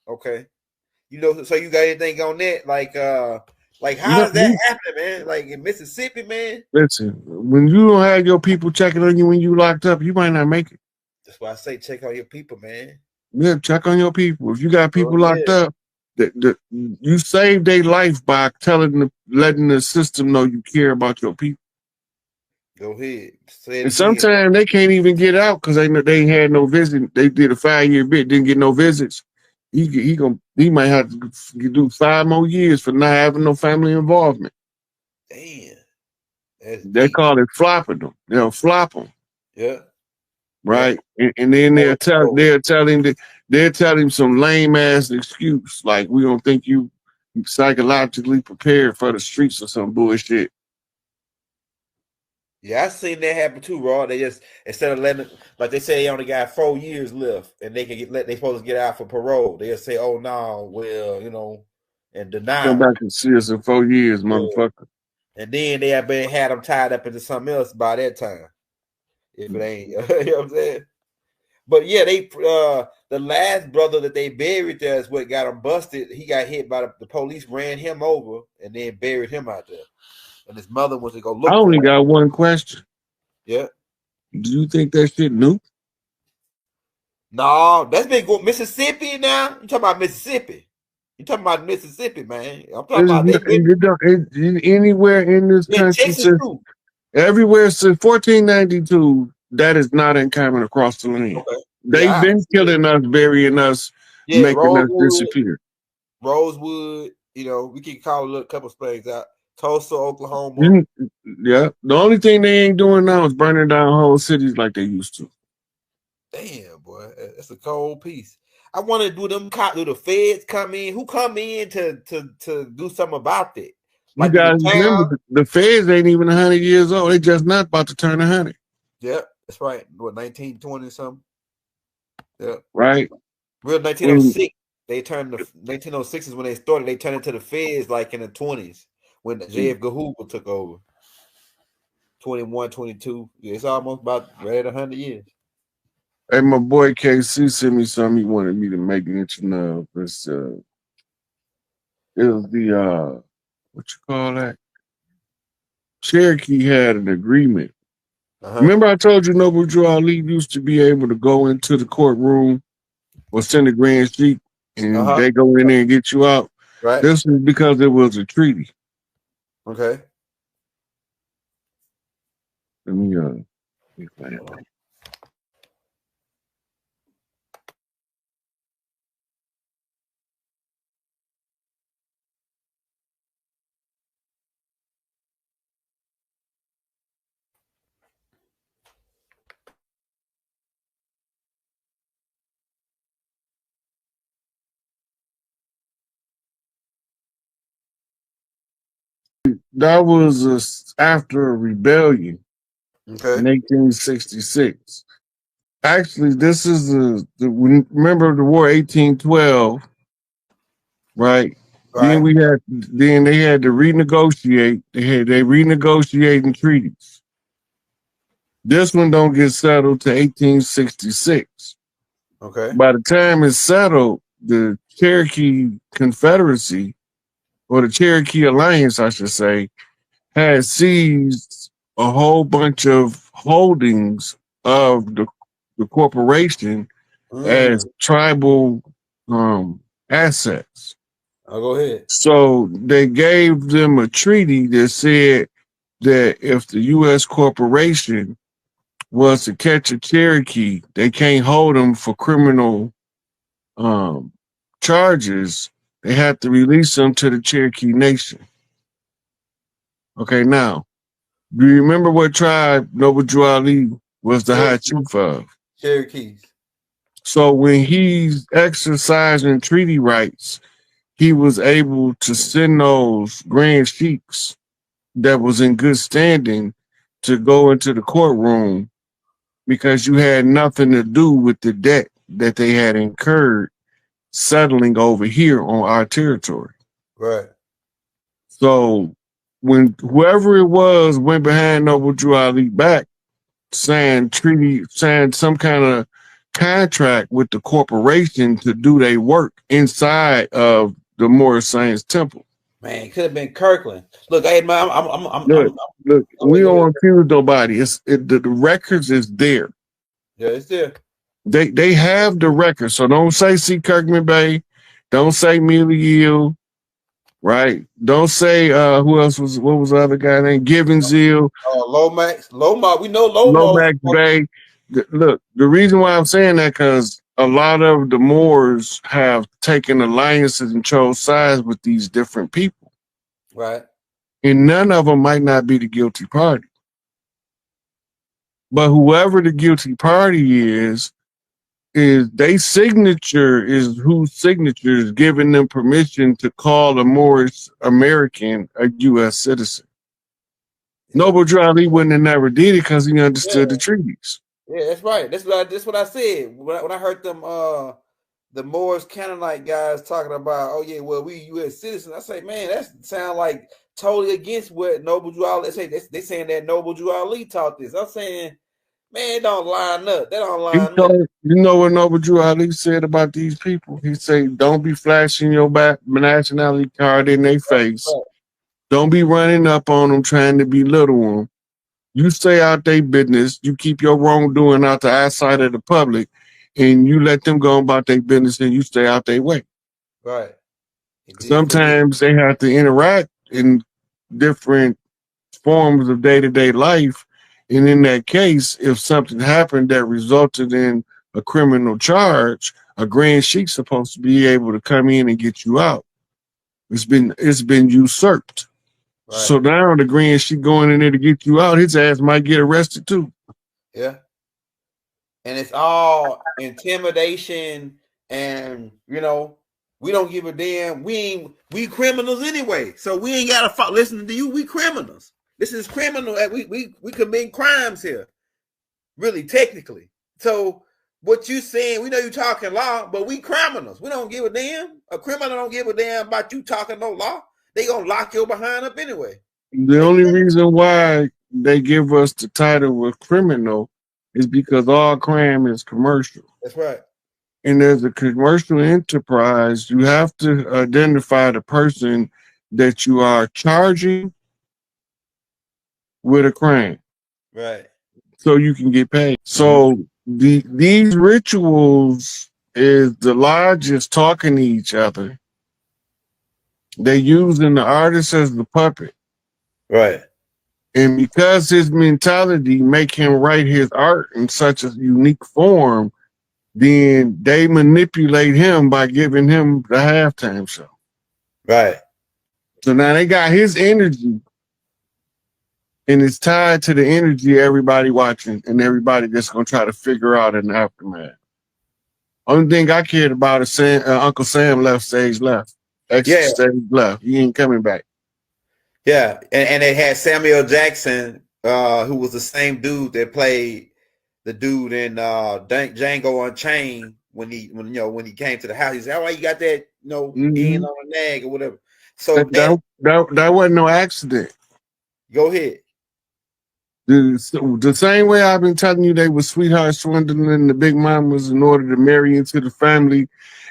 Okay. You know, so you got anything on that? Like how No, is that happening, man? Like in Mississippi, man? listen, when you don't have your people checking on you when you locked up, you might not make it. That's why I say check on your people, man. Yeah, check on your people. If you got Oh people locked yeah. up, you save their life by letting the system know you care about your people. Go ahead. Say it And again. sometimes they can't even get out because they had no visit. They did a 5-year bid, didn't get no visits. He might have to do 5 more years for not having no family involvement. Damn. That's They deep. call it flopping them. They'll flop them, Yeah. Yeah. right? And then Oh, oh. they'll tell him some lame ass excuse like we don't think you psychologically prepared for the streets or some bullshit. Yeah, I seen that happen too, Raw. They just instead of letting, like they say, they only got 4 years left, and they can they supposed to get out for parole. They'll say, "Oh no, well, you know," and deny Come them. back and see us in 4 years, Yeah. motherfucker. And then they have been had them tied up into something else by that time. If it ain't, you know what I'm saying. But yeah, the last brother that they buried there is what got him busted. He got hit by the police, ran him over, and then buried him out there. And his mother went to go I look for only him. got one question. Yeah. Do you think that shit new? No, that's been going Mississippi now. You talking about Mississippi? You talking about Mississippi, man? I'm talking about they been Anywhere in this in country Texas since too. everywhere since 1492, that is not uncommon across the land. Okay. Yeah, They've been killing us, burying us, yeah, making us disappear. Rosewood. You know, we can call a couple springs out. Tulsa, Oklahoma. Yeah. The only thing they ain't doing now is burning down whole cities like they used to. Damn, boy, that's a cold piece. I want to do the feds come in? Who come in to do something about that? You Like do the guys remember town? the feds ain't even 100 years old. They just not about to turn 100. Yeah, that's right. What 1920 something? Yeah, Right. real And 1906. They turned the 1906 is when they started. They turned into the feds like in the 20s when JF Hoover took over. 21, 22. Yeah, it's almost about right at 100 years. hey, my boy KC sent me something he wanted me to make mention of. It was the what you call that? Cherokee had an agreement. Remember I told you Noble Drew Ali used to be able to go into the courtroom or send a grand sheet and they go in there and get you out. Right. This is because it was a treaty. Okay. Let me find it. That was after a rebellion in 1866. Actually, this is remember the war 1812, right? Then they had to renegotiate. They renegotiating treaties. This one don't get settled to 1866. Okay. By the time it's settled, the Cherokee Confederacy or the Cherokee Alliance, I should say, had seized a whole bunch of holdings of the corporation as tribal assets. I'll go ahead. So they gave them a treaty that said that if the U.S. corporation was to catch a Cherokee, they can't hold them for criminal charges. They have to release them to the Cherokee Nation. Okay, now, do you remember what tribe Noble Drew Ali was the high chief of? Cherokees. So when he's exercising treaty rights, he was able to send those grand chiefs that was in good standing to go into the courtroom because you had nothing to do with the debt that they had incurred settling over here on our territory. Right. So when whoever it was went behind Noble Drew Ali back, signed some kind of contract with the corporation to do their work inside of the Moorish Science Temple. Man, it could have been Kirkland. Look, hey man, Look, we don't confuse nobody. The records is there. Yeah, it's there. They have the records. So don't say C. Kirkman Bay. Don't say Mealy Yield. Right. Don't say who else was what was the other guy named Gibbonsville. Lomax. We know Lomax Bay. Look, the reason why I'm saying that because a lot of the Moors have taken alliances and chose sides with these different people. Right. And none of them might not be the guilty party. But whoever the guilty party is their signature is whose signature is giving them permission to call a Moorish American a U.S. citizen. Noble Drew Ali wouldn't have never did it because he understood the treaties. Yeah, that's right. That's what I said when I heard them the Moorish Canaanite guys talking about, oh yeah, well we U.S. citizens. I say, man, that sounds like totally against what Noble Drew Ali. They saying that Noble Drew Ali taught this. I'm saying, man, it don't line up. That don't line up. You know what Noble Drew Ali said about these people? He said, don't be flashing your nationality card in their face. Right. Don't be running up on them trying to belittle them. You stay out their business. You keep your wrongdoing out the eyesight of the public, and you let them go about their business, and you stay out their way. Right. Sometimes they have to interact in different forms of day-to-day life. And in that case, if something happened that resulted in a criminal charge, a grand sheik's supposed to be able to come in and get you out. It's been usurped. Right. So now the grand sheik going in there to get you out, his ass might get arrested too. Yeah. And it's all intimidation, and we don't give a damn. We criminals anyway, so we ain't gotta listen to you. We criminals. This is criminal. We commit crimes here, really, technically. So what you saying, we know you talking law, but we criminals. We don't give a damn. A criminal don't give a damn about you talking no law. They gonna lock your behind up anyway. The only reason why they give us the title of criminal is because all crime is commercial. That's right. And as a commercial enterprise, you have to identify the person that you are charging with a crime. Right. So you can get paid. So these rituals is the lodges talking to each other. They're using the artist as the puppet. Right. And because his mentality make him write his art in such a unique form, then they manipulate him by giving him the halftime show. Right. So now they got his energy, and it's tied to the energy of everybody watching and everybody that's going to try to figure out in the aftermath. Only thing I cared about is Uncle Sam left stage left. Stage left. He ain't coming back. Yeah, and they had Samuel Jackson, who was the same dude that played the dude in Django Unchained when he came to the house. He said, "How you got that? In on a nag or whatever." So that wasn't no accident. Go ahead. The same way I've been telling you they were sweetheart swindling the big mamas in order to marry into the family,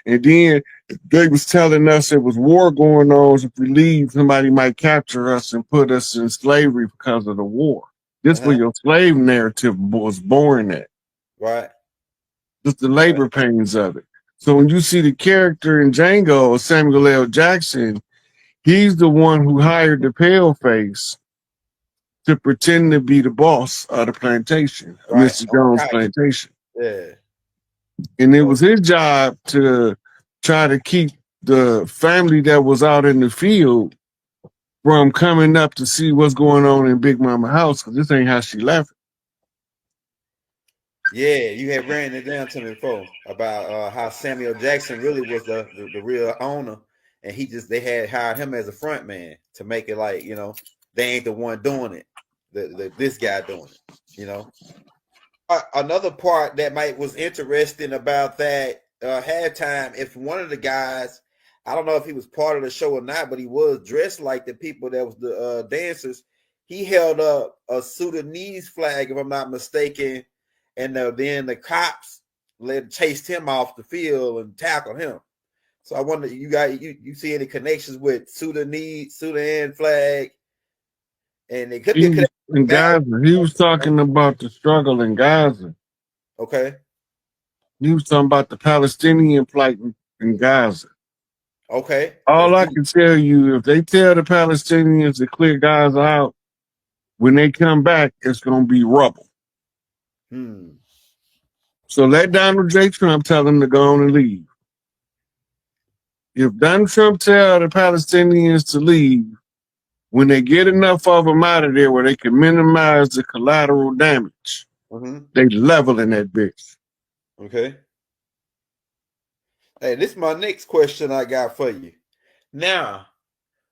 and then they was telling us it was war going on. So if we leave, somebody might capture us and put us in slavery because of the war. This was your slave narrative was born at. Right. Just the labor pains of it. So when you see the character in Django, Samuel L. Jackson, he's the one who hired the paleface to pretend to be the boss of the plantation, Mr. Jones' plantation. Yeah. And it was his job to try to keep the family that was out in the field from coming up to see what's going on in Big Mama house, because this ain't how she left. Yeah, you had ran it down to me before about how Samuel Jackson really was the real owner, and they had hired him as a front man to make it like, they ain't the one doing it. This guy doing it, Another part that was interesting about that halftime, if one of the guys, I don't know if he was part of the show or not, but he was dressed like the people that was the dancers. He held up a Sudanese flag, if I'm not mistaken, and then the cops chased him off the field and tackled him. So I wonder, you see any connections with Sudan flag, and they could be connected in Gaza. He was talking about the struggle in Gaza. Okay. He was talking about the Palestinian plight in Gaza. Okay. All I can tell you, if they tell the Palestinians to clear Gaza out, when they come back, it's going to be rubble. So let Donald J. Trump tell them to go on and leave. If Donald Trump tell the Palestinians to leave, when they get enough of them out of there where they can minimize the collateral damage, they leveling that bitch. Okay. Hey, this is my next question I got for you. Now,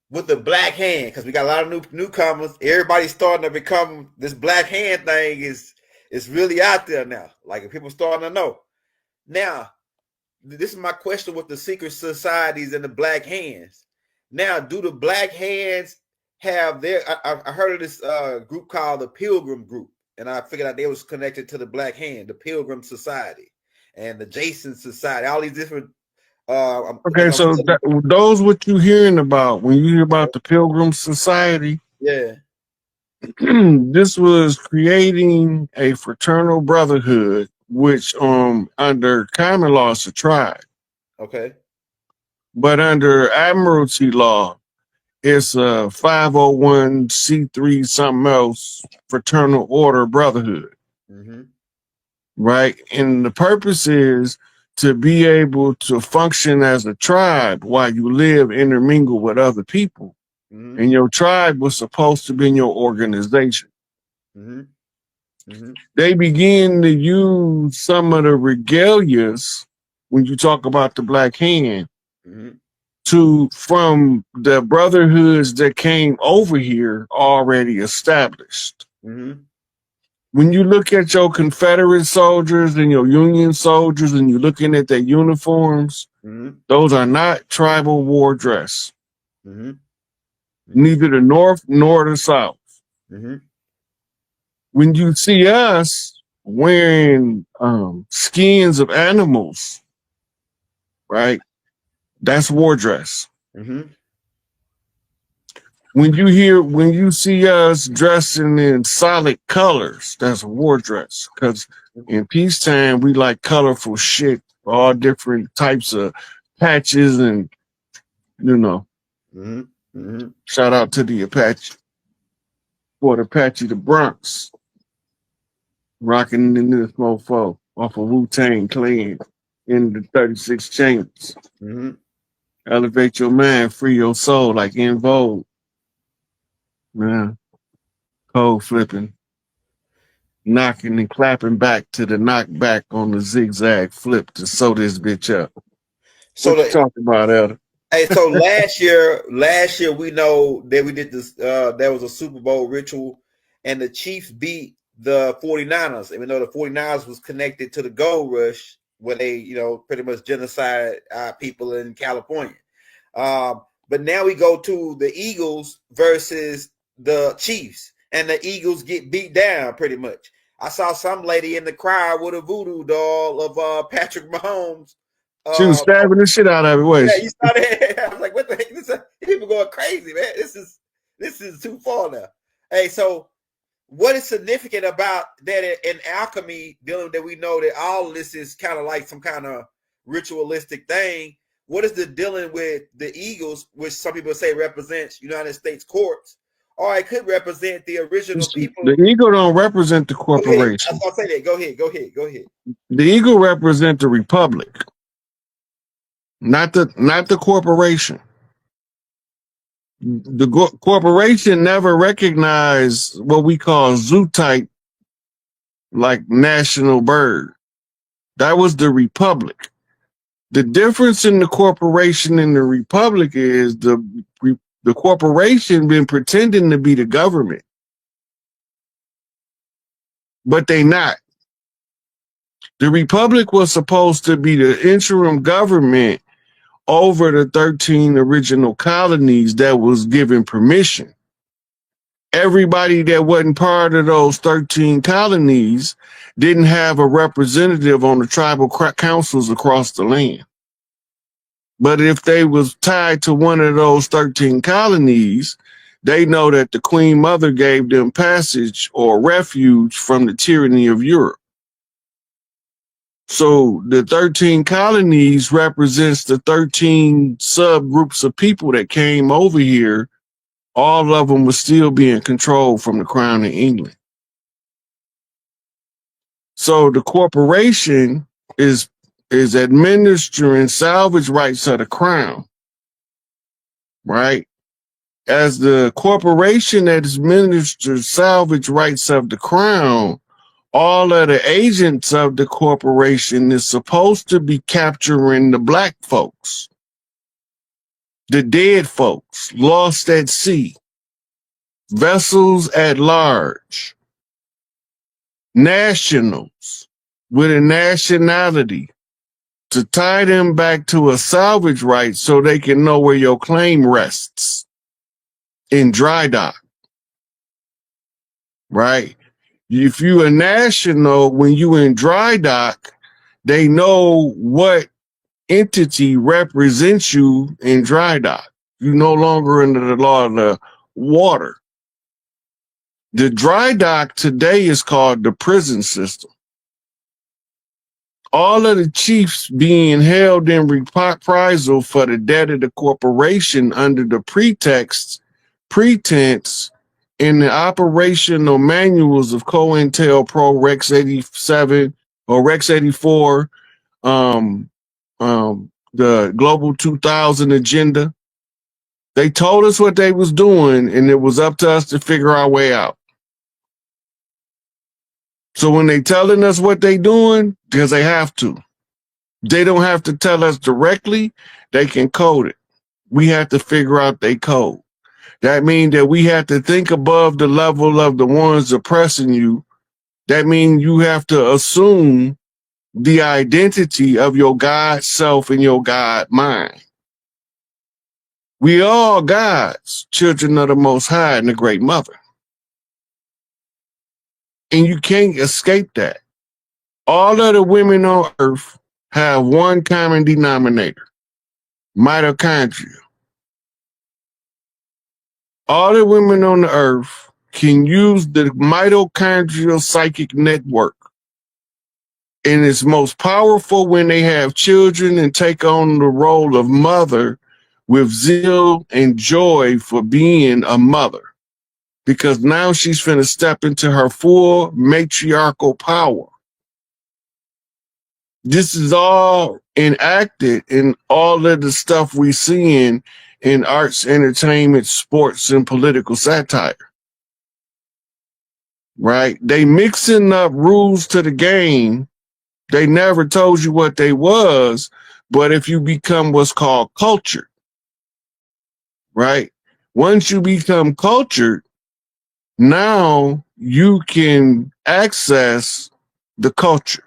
with the black hand, because we got a lot of newcomers, everybody's starting to become this black hand thing is really out there now. Like, if people starting to know. Now, this is my question with the secret societies and the black hands. Now, do the black hands have their? I heard of this group called the Pilgrim Group, and I figured out they was connected to the Black Hand, the Pilgrim Society, and the Jason Society. All these different. Okay, so those what you hearing about when you hear about the Pilgrim Society? Yeah. This was creating a fraternal brotherhood, which under common law is a tribe. Okay. But under admiralty law, it's a 501c3 something else fraternal order brotherhood. Right? And the purpose is to be able to function as a tribe while you live, intermingle with other people. And your tribe was supposed to be in your organization. They begin to use some of the regalias when you talk about the Black Hand from the brotherhoods that came over here already established. When you look at your Confederate soldiers and your Union soldiers and you're looking at their uniforms, those are not tribal war dress. Neither the North nor the South. When you see us wearing skins of animals, right? That's war dress. When you see us dressing in solid colors, that's war dress. Because in peacetime, we like colorful shit, all different types of patches and, shout out to the Apache. Fort Apache, the Bronx. Rocking in this mofo off of Wu-Tang Clan in the 36 Chambers. Elevate your mind, free your soul, like In Vogue. Man, cold flipping, knocking and clapping back to the knockback on the zigzag flip to sew this bitch up. So what you talking about, Elder? Hey, so last year we know that we did this. There was a Super Bowl ritual, and the Chiefs beat the 49ers. Even though the 49ers was connected to the gold rush, where they, pretty much genocide people in California. But now we go to the Eagles versus the Chiefs, and the Eagles get beat down pretty much. I saw some lady in the crowd with a voodoo doll of Patrick Mahomes. She was stabbing the shit out of it. Yeah, you saw that. I was like, what the heck? People going crazy, man. This is too far now. Hey, so what is significant about that in alchemy, dealing that we know that all of this is kind of like some kind of ritualistic thing? What is the dealing with the Eagles, which some people say represents United States courts, or it could represent the original people? The eagle don't represent the corporation. I'll say that. Go ahead. The eagle represents the republic, not the corporation. The corporation never recognized what we call zoo type, like national bird. That was the republic. The difference in the corporation and the republic is the corporation been pretending to be the government, but they not. The republic was supposed to be the interim government over the 13 original colonies that was given permission. everybody that wasn't part of those 13 colonies didn't have a representative on the tribal councils across the land. But if they was tied to one of those 13 colonies, they know that the Queen Mother gave them passage or refuge from the tyranny of Europe. So the 13 colonies represents the 13 subgroups of people that came over here. All of them were still being controlled from the Crown of England. So the corporation is administering salvage rights of the Crown, right? As the corporation that administers salvage rights of the Crown, all of the agents of the corporation is supposed to be capturing the black folks, the dead folks, lost at sea, vessels at large, nationals with a nationality, to tie them back to a salvage right so they can know where your claim rests in dry dock, right? If you a national, when you in dry dock, they know what entity represents you in dry dock. You no longer under the law of the water. The dry dock today is called the prison system. All of the chiefs being held in reprisal for the debt of the corporation under the pretense in the operational manuals of COINTELPRO Rex 87 or Rex 84, the Global 2000 agenda. They told us what they was doing, and it was up to us to figure our way out. So when they telling us what they doing, because they have to. They don't have to tell us directly. They can code it. We have to figure out they code. That means that we have to think above the level of the ones oppressing you. That means you have to assume the identity of your God self and your God mind. We all gods, children of the Most High and the Great Mother. And you can't escape that. All of the women on earth have one common denominator: mitochondria. All the women on the earth can use the mitochondrial psychic network. And it's most powerful when they have children and take on the role of mother with zeal and joy for being a mother. Because now she's finna step into her full matriarchal power. This is all enacted in all of the stuff we seeing in arts, entertainment, sports, and political satire. Right? They mixing up rules to the game. They never told you what they was, but if you become what's called cultured, right? Once you become cultured, now you can access the culture.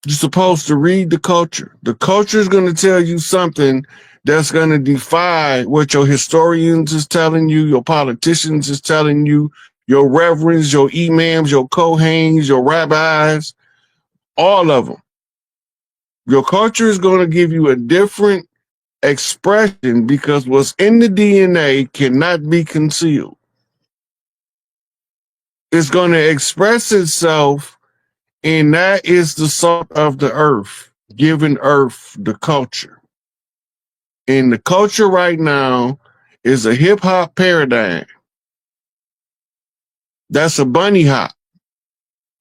You're supposed to read the culture. The culture is going to tell you something that's going to defy what your historians is telling you, your politicians is telling you, your reverends, your imams, your kohanes, your rabbis, all of them. Your culture is going to give you a different expression because what's in the DNA cannot be concealed. It's going to express itself, and that is the salt of the earth, giving earth the culture. And the culture right now is a hip hop paradigm. That's a bunny hop.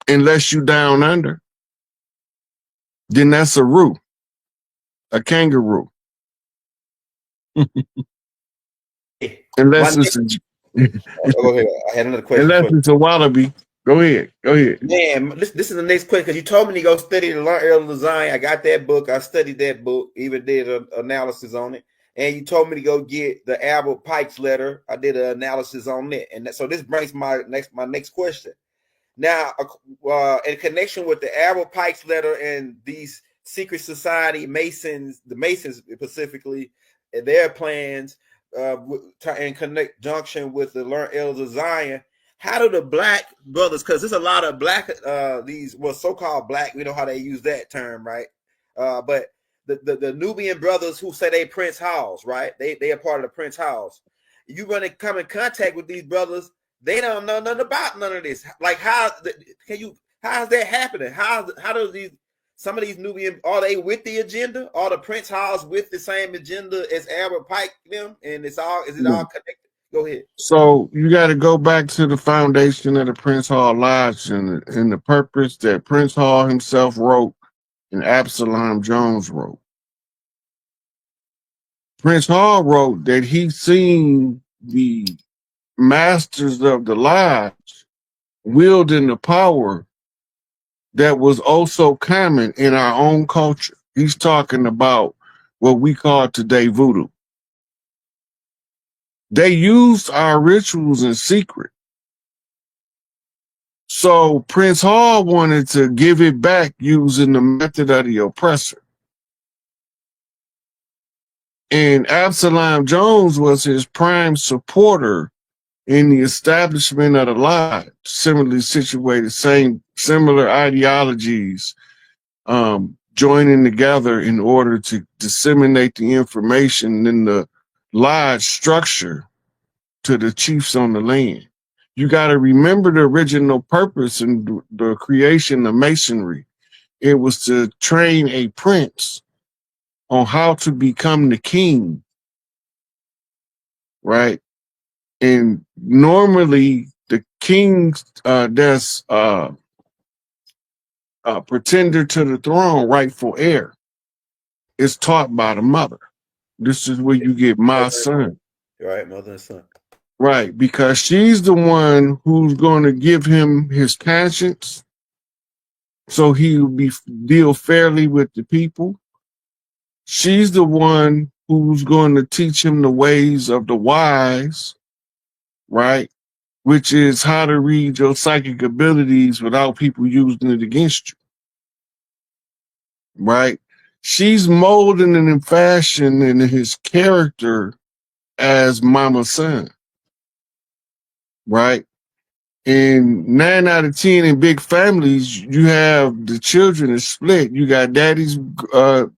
Unless you down under, then that's a roo, a kangaroo. Unless it's a, go ahead. I had another question. unless it's a wallaby. Go ahead. Go ahead. Man, this is the next question because you told me to go study the early design. I got that book. I studied that book. Even did an analysis on it. And you told me to go get the Albert Pike's letter. I did an analysis on it. And so this brings my next question. Now, in connection with the Albert Pike's letter and these secret society Masons, the Masons specifically, and their plans, in connect junction with the learned elders of Zion. How do the black brothers? Because there's a lot of black these so-called black. We know how they use that term, right? But the Nubian brothers who say they Prince Halls, right? They are part of the Prince Halls. You run and come in contact with these brothers, they don't know nothing about none of this. Like how's that happening? How does these some of these Nubian, are they with the agenda? Are the Prince Halls with the same agenda as Albert Pike them? And is it all connected? Go ahead. So you got to go back to the foundation of the Prince Hall Lodge and the purpose that Prince Hall himself wrote and Absalom Jones wrote. Prince Hall wrote that he seen the masters of the lodge wielding the power that was also common in our own culture. He's talking about what we call today voodoo. They used our rituals in secret. So Prince Hall wanted to give it back using the method of the oppressor. And Absalom Jones was his prime supporter in the establishment of the lodge, similarly situated, similar ideologies, joining together in order to disseminate the information in the lodge structure to the chiefs on the land. You got to remember the original purpose and the creation of Masonry. It was to train a prince on how to become the king, right? And normally the king that's a pretender to the throne, rightful heir, is taught by the mother. This is where you get my son. Right, mother and son. Right, because she's the one who's going to give him his conscience, so he'll deal fairly with the people. She's the one who's going to teach him the ways of the wise, right? Which is how to read your psychic abilities without people using it against you, right? She's molding and fashioning his character as mama's son, right? And 9 out of 10 in big families, you have the children is split. You got daddy's